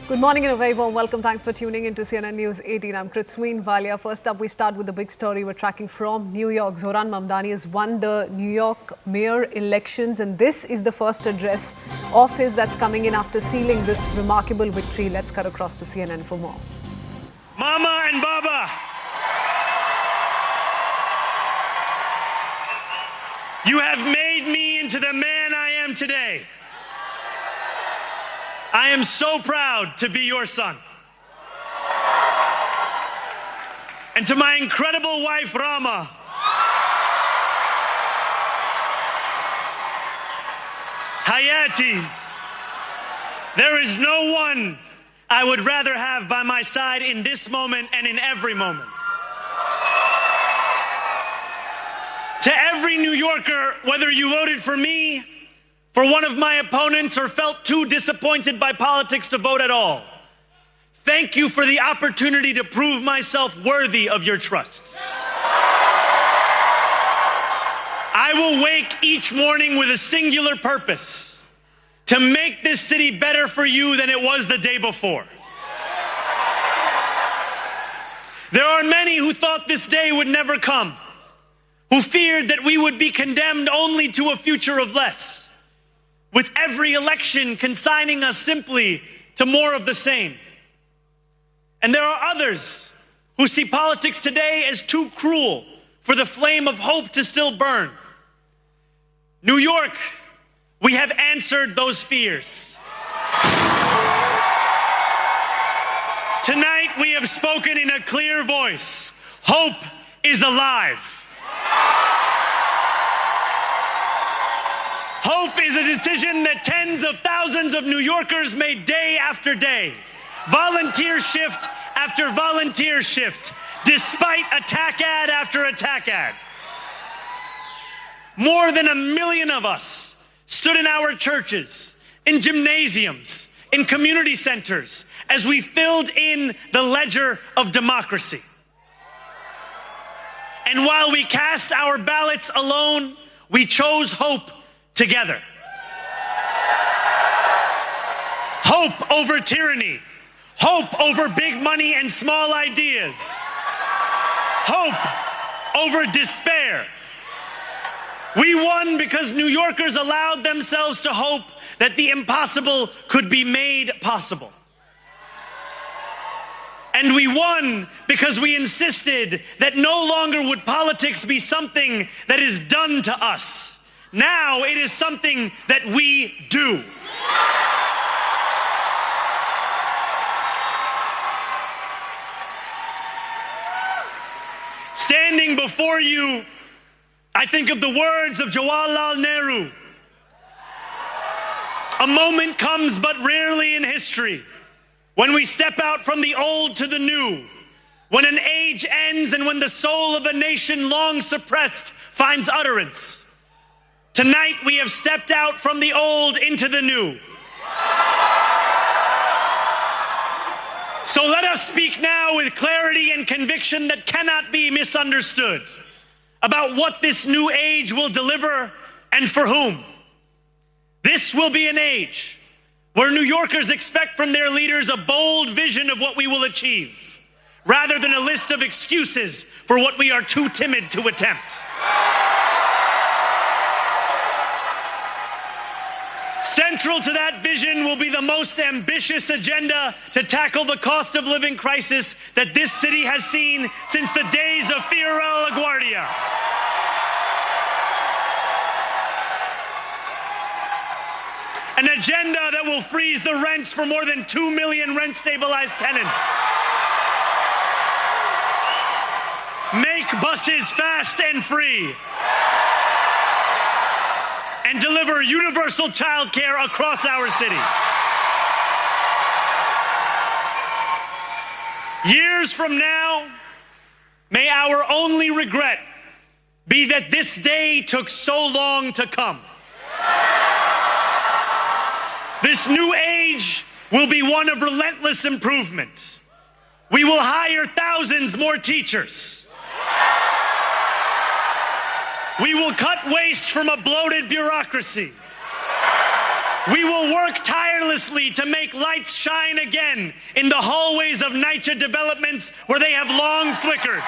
Good morning and a very warm welcome. Thanks for tuning in to CNN News 18. I'm Kritsween Valia. First up, we start with the big story we're tracking from New York. Zohran Mamdani has won the New York mayor elections, and this is the first address of his that's coming in after sealing this remarkable victory. Let's cut across to CNN for more. Mama and Baba, you have made me into the man I am today. I am so proud to be your son. And to my incredible wife, Rama, Hayati, there is no one I would rather have by my side in this moment and in every moment. To every New Yorker, whether you voted for me, for one of my opponents, or felt too disappointed by politics to vote at all, thank you for the opportunity to prove myself worthy of your trust. I will wake each morning with a singular purpose: to make this city better for you than it was the day before. There are many who thought this day would never come, who feared that we would be condemned only to a future of less, with every election consigning us simply to more of the same. And there are others who see politics today as too cruel for the flame of hope to still burn. New York, we have answered those fears. Tonight we have spoken in a clear voice. Hope is alive. Hope is a decision that tens of thousands of New Yorkers made day after day, volunteer shift after volunteer shift, despite attack ad after attack ad. More than 1 million of us stood in our churches, in gymnasiums, in community centers, as we filled in the ledger of democracy. And while we cast our ballots alone, we chose hope together. Hope over tyranny. Hope over big money and small ideas. Hope over despair. We won because New Yorkers allowed themselves to hope that the impossible could be made possible. And we won because we insisted that no longer would politics be something that is done to us. Now it is something that we do. Standing before you, I think of the words of Jawaharlal Nehru. A moment comes but rarely in history when we step out from the old to the new, when an age ends and when the soul of a nation long suppressed finds utterance. Tonight we have stepped out from the old into the new. So let us speak now with clarity and conviction that cannot be misunderstood about what this new age will deliver and for whom. This will be an age where New Yorkers expect from their leaders a bold vision of what we will achieve, rather than a list of excuses for what we are too timid to attempt. Central to that vision will be the most ambitious agenda to tackle the cost of living crisis that this city has seen since the days of Fiorello LaGuardia. An agenda that will freeze the rents for more than 2 million rent-stabilized tenants. Make buses fast and free. And deliver universal child care across our city. Years from now, may our only regret be that this day took so long to come. This new age will be one of relentless improvement. We will hire thousands more teachers. We will cut waste from a bloated bureaucracy. We will work tirelessly to make lights shine again in the hallways of NYC developments where they have long flickered.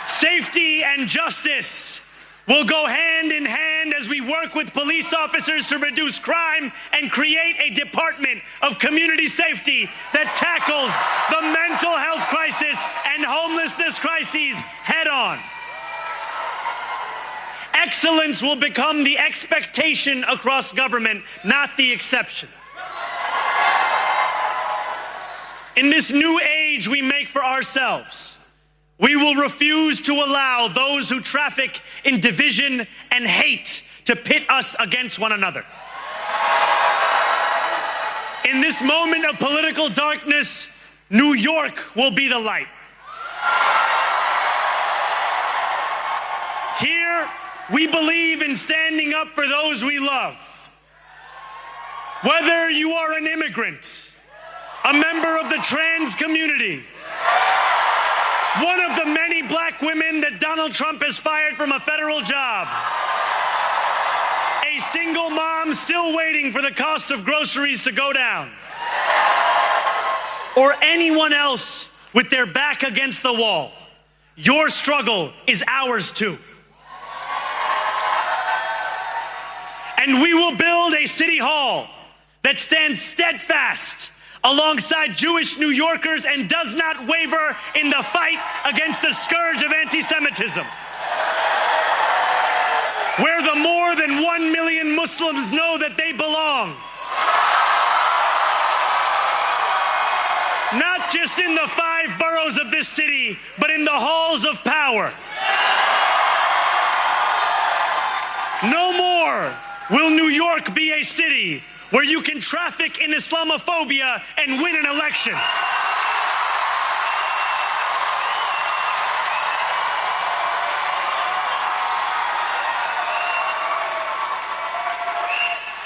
Safety and justice will go hand in hand as we work with police officers to reduce crime and create a department of community safety that tackles the mental health crisis and homelessness crises head on. Excellence will become the expectation across government, not the exception. In this new age we make for ourselves, we will refuse to allow those who traffic in division and hate to pit us against one another. In this moment of political darkness, New York will be the light. Here, we believe in standing up for those we love. Whether you are an immigrant, a member of the trans community, one of the many black women that Donald Trump has fired from a federal job, a single mom still waiting for the cost of groceries to go down, or anyone else with their back against the wall, your struggle is ours too. And we will build a city hall that stands steadfast alongside Jewish New Yorkers and does not waver in the fight against the scourge of anti-Semitism. Where the more than 1 million Muslims know that they belong. Not just in the 5 boroughs of this city, but in the halls of power. No more will New York be a city where you can traffic in Islamophobia and win an election.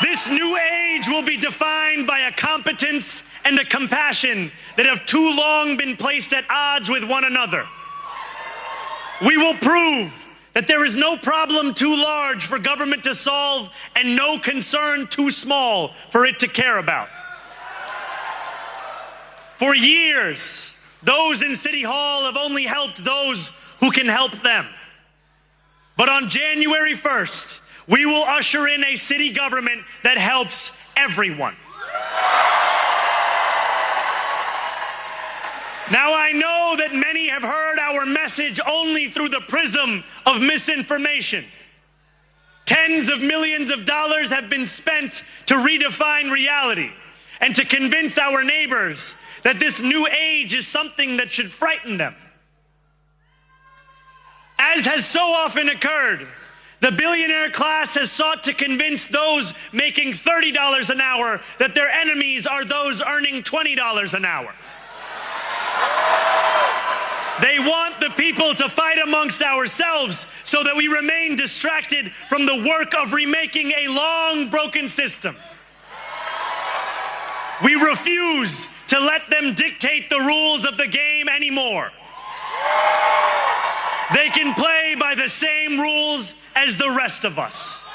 This new age will be defined by a competence and a compassion that have too long been placed at odds with one another. We will prove that there is no problem too large for government to solve and no concern too small for it to care about. For years, those in City Hall have only helped those who can help them. But on January 1st, we will usher in a city government that helps everyone. Now, I know that many have heard our message only through the prism of misinformation. Tens of millions of dollars have been spent to redefine reality and to convince our neighbors that this new age is something that should frighten them. As has so often occurred, the billionaire class has sought to convince those making $30 an hour that their enemies are those earning $20 an hour. They want the people to fight amongst ourselves so that we remain distracted from the work of remaking a long broken system. We refuse to let them dictate the rules of the game anymore. They can play by the same rules as the rest of us.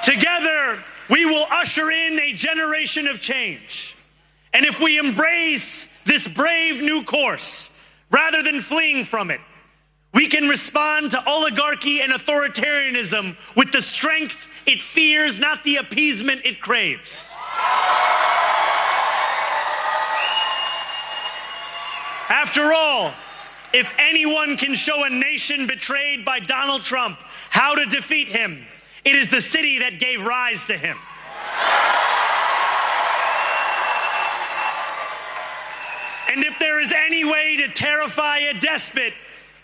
Together, we will usher in a generation of change. And if we embrace this brave new course, rather than fleeing from it, we can respond to oligarchy and authoritarianism with the strength it fears, not the appeasement it craves. After all, if anyone can show a nation betrayed by Donald Trump how to defeat him, it is the city that gave rise to him. And if there is any way to terrify a despot,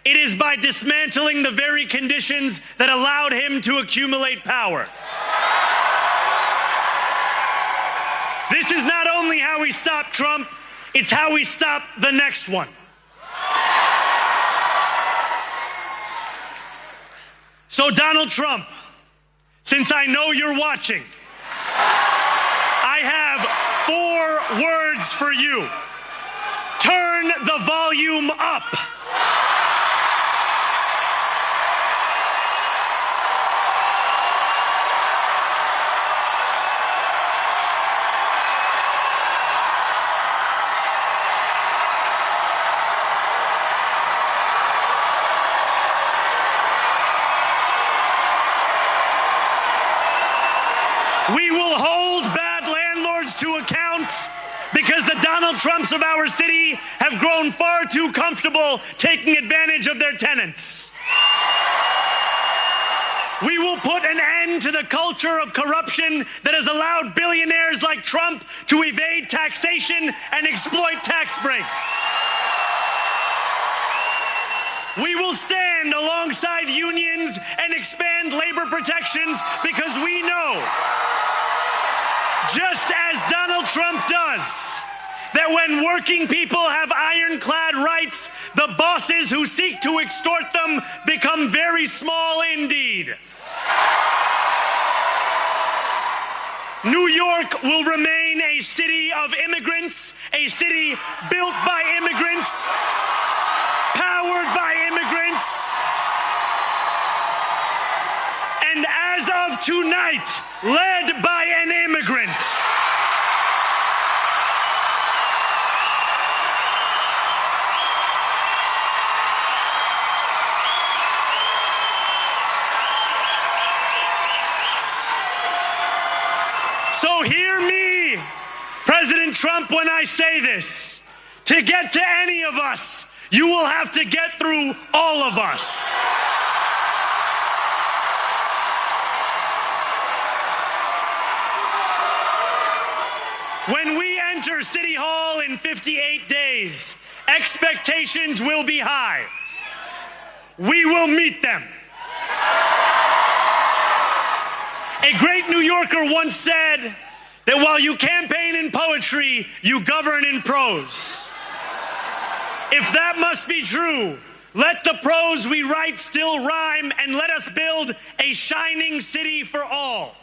it is by dismantling the very conditions that allowed him to accumulate power. This is not only how we stop Trump, it's how we stop the next one. So Donald Trump, since I know you're watching, I have 4 words for you. Turn the volume up. We will hold bad landlords to account because the Donald Trumps of our city have grown far too comfortable taking advantage of their tenants. We will put an end to the culture of corruption that has allowed billionaires like Trump to evade taxation and exploit tax breaks. We will stand alongside unions and expand labor protections because we know, just as Donald Trump does, that when working people have ironclad rights, the bosses who seek to extort them become very small indeed. New York will remain a city of immigrants, a city built by immigrants, powered by immigrants, and as of tonight, led by an immigrant. So hear me, President Trump, when I say this. To get to any of us, you will have to get through all of us. When we enter City Hall in 58 days, expectations will be high. We will meet them. A great New Yorker once said that while you campaign in poetry, you govern in prose. If that must be true, let the prose we write still rhyme, and let us build a shining city for all.